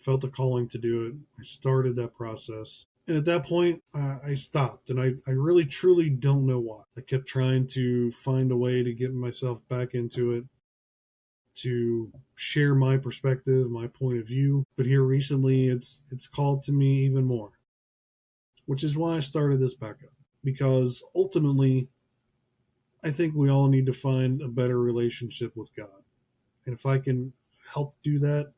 felt a calling to do it. I started that process. And at that point, I stopped, and I really truly don't know why. I kept trying to find a way to get myself back into it, to share my perspective, my point of view. But here recently, it's called to me even more, which is why I started this back up. Because ultimately, I think we all need to find a better relationship with God. And if I can help do that,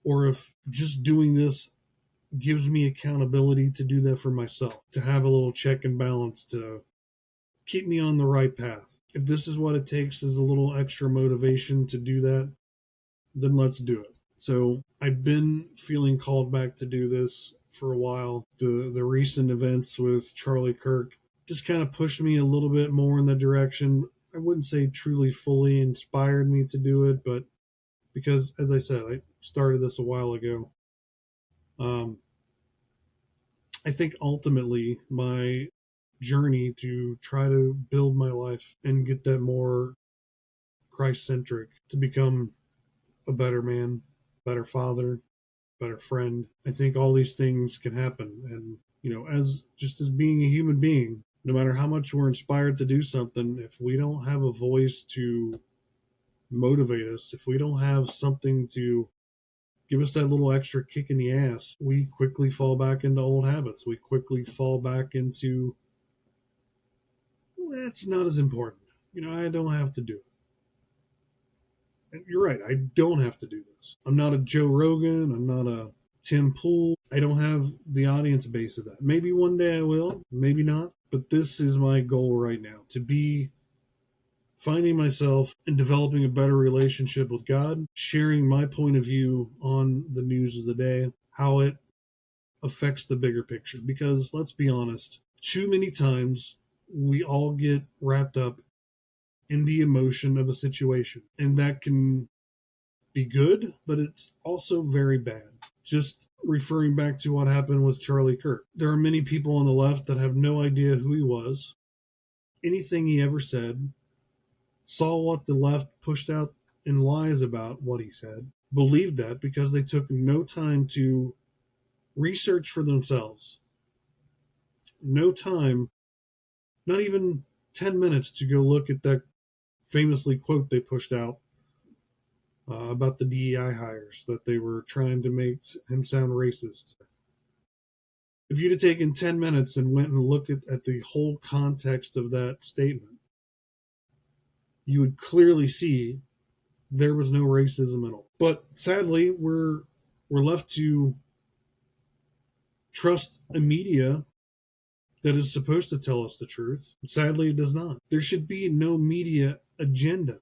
or if just doing this gives me accountability to do that for myself, to have a little check and balance to keep me on the right path. If this is what it takes as a little extra motivation to do that, then let's do it. So I've been feeling called back to do this for a while. The recent events with Charlie Kirk just kind of pushed me a little bit more in that direction. I wouldn't say truly fully inspired me to do it, but because, as I said, I started this a while ago. I think ultimately my journey to try to build my life and get that more Christ-centric, to become a better man, better father, better friend. I think all these things can happen. And, as being a human being, no matter how much we're inspired to do something, if we don't have a voice to motivate us, if we don't have something to give us that little extra kick in the ass, we quickly fall back into old habits. We quickly fall back into, well, that's not as important. I don't have to do it. And you're right, I don't have to do this. I'm not a Joe Rogan. I'm not a Tim Pool. I don't have the audience base of that. Maybe one day I will, maybe not. But this is my goal right now, to be finding myself and developing a better relationship with God, sharing my point of view on the news of the day, how it affects the bigger picture. Because let's be honest, too many times we all get wrapped up in the emotion of a situation. And that can be good, but it's also very bad. Just referring back to what happened with Charlie Kirk. There are many people on the left that have no idea who he was, anything he ever said, saw what the left pushed out in lies about what he said, believed that because they took no time to research for themselves. No time, not even 10 minutes to go look at that famously quote they pushed out about the DEI hires, that they were trying to make him sound racist. If you'd have taken 10 minutes and went and looked at the whole context of that statement, you would clearly see there was no racism at all. But sadly, we're left to trust a media that is supposed to tell us the truth. Sadly, it does not. There should be no media agenda.